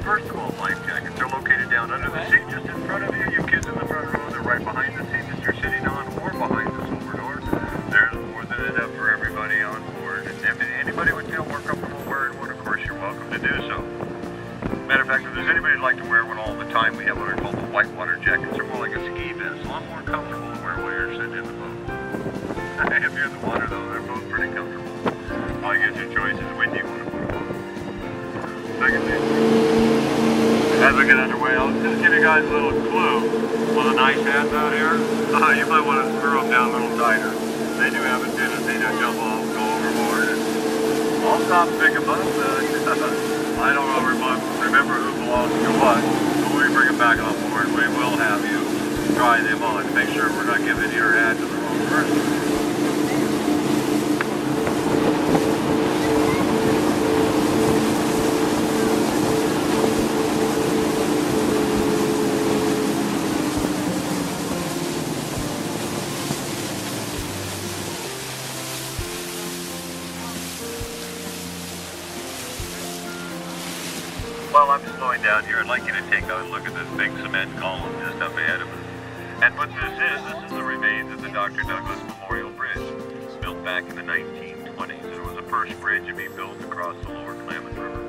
First of all, life jackets are located down under the seat just in front of you. You kids in the front row, they're right behind the seat that you're sitting on or behind the silver door. There's more than enough for everybody on board. And if anybody would feel more comfortable wearing one, of course, you're welcome to do so. Matter of fact, if there's anybody who'd like to wear one all the time, we have what are called the whitewater jackets. They're more like a ski vest, a lot more comfortable to wear while you're sitting in the boat. If you're in the water, though, they're both pretty comfortable. All you get your choice is when you want to put them on. Secondly, as we get underway, I'll just give you guys a little clue. With the nice hats out here, you might want to screw them down a little tighter. They do have a tendency to jump off, go overboard, and I'll stop and pick them up. I don't remember who belongs to what, but when we bring them back on board, we will have you try them on to make sure we're not giving your hat to the wrong person. While I'm slowing down here, I'd like you to take a look at this big cement column just up ahead of us. And what this is the remains of the Dr. Douglas Memorial Bridge. It was built back in the 1920s. It was the first bridge to be built across the lower Klamath River.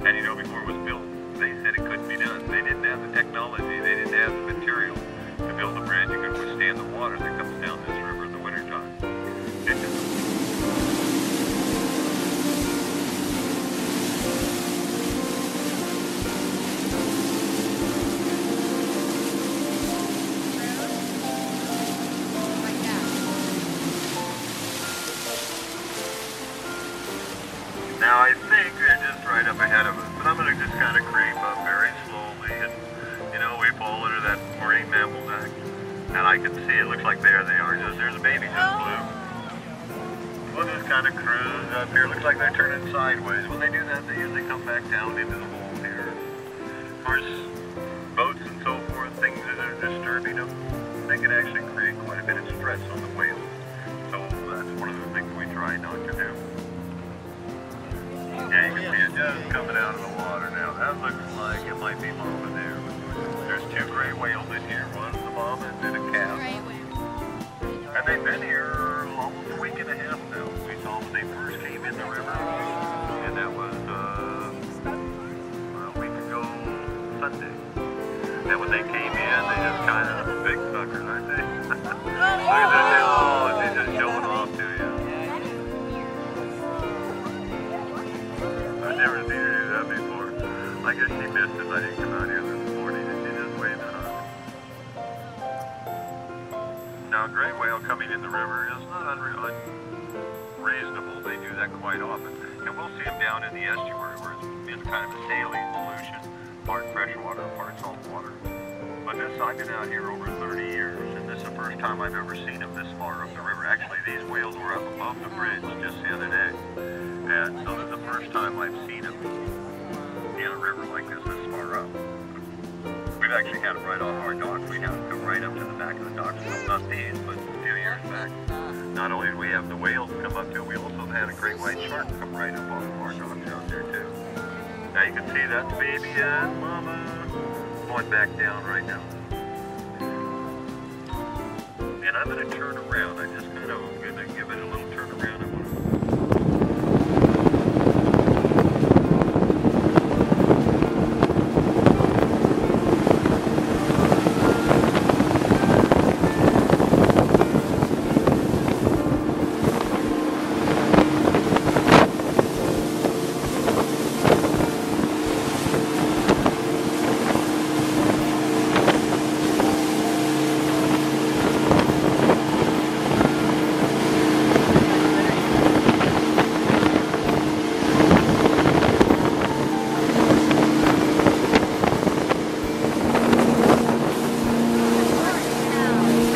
And you know, before it was built, they said it couldn't be done. They didn't have the technology, they didn't have the material to build a bridge that could withstand the water that comes down this river in the wintertime. It just Now I think they're just right up ahead of us, but I'm going to just kind of creep up very slowly, and you know, we fall under that marine mammals act, and I can see it looks like there they are. There's a baby just flew. We'll just kind of cruise up here. Looks like they're turning sideways. When they do that, they usually come back down into the hole here. Of course, boats and so forth, things that are disturbing them, they can actually create quite a bit of stress on the whales. So that's one of the things we try not to do. Yeah, you can see it just coming out of the water now. That looks like it might be mama there. There's two gray whales in here. One's the mama and then a calf. And they've been here almost a week and a half now. We saw them when they first came in the river. And that was a week ago Sunday. And when they came in, they just kind of big suckers, aren't they? Look at that tail. Oh, they're just showing off to you. I've never seen her do that before. I guess she missed it. I didn't come out here this morning and she just waved at us. Now, a gray whale coming in the river is not unreasonable. They do that quite often. And we'll see them down in the estuary where it's kind of a saline solution, part freshwater, part salt water. But I've been out here over 30 years, and this is the first time I've ever seen them this far up the river. Actually, these whales were up above the bridge just the other day. And so this is the first time I've seen them in a river like this far up. We've actually had them right off our docks. We had them come right up to the back of the docks. Well, not these, but a few years back. Not only did we have the whales come up to it, we also had a great white shark come right up off of our docks out there too. Now you can see that's baby and mama going back down right now. And I'm going to turn around. I just kind of going to give it a little turn around.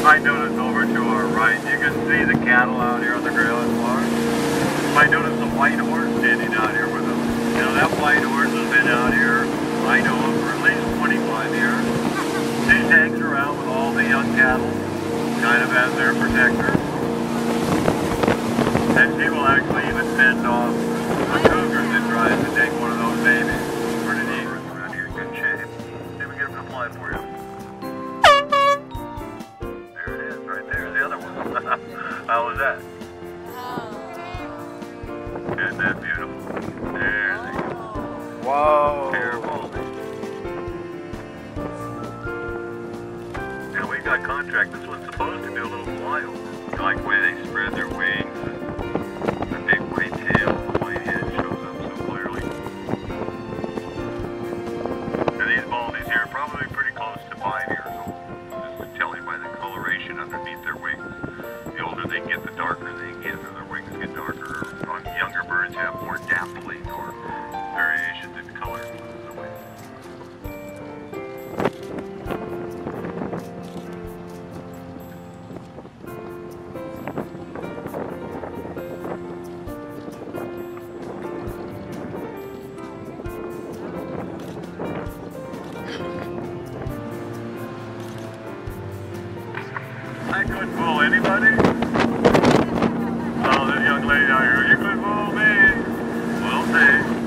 I notice over to our right, you can see the cattle out here on the ground farm. You might notice the white horse standing out here with them. You know, that white horse has been out here, I know, for at least 25 years. She hangs around with all the young cattle, kind of as their protector. And she will actually even fend off a cougar that tries to take one of those babies. Pretty neat. that for you. There it is, right there, the other one. How was that? Isn't that beautiful? There they go. Whoa. Careful. Now we got contract. This one's supposed to be a little flyover. I like the way they spread their wings. The big white tail, the white head shows up so clearly. And these baldies here are probably pretty close to 5 years old. Just to tell you by the coloration underneath their wings. The older they get, the darker they get, and their wings get darker. Younger birds have more dappling or variations in color. I couldn't fool anybody. Oh, this young lady out here, you couldn't fool me. We'll see.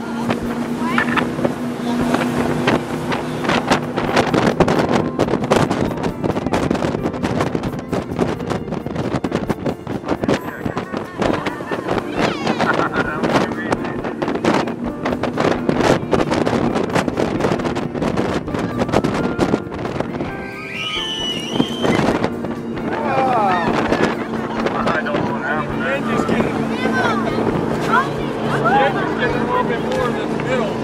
Getting a little bit more than the middle.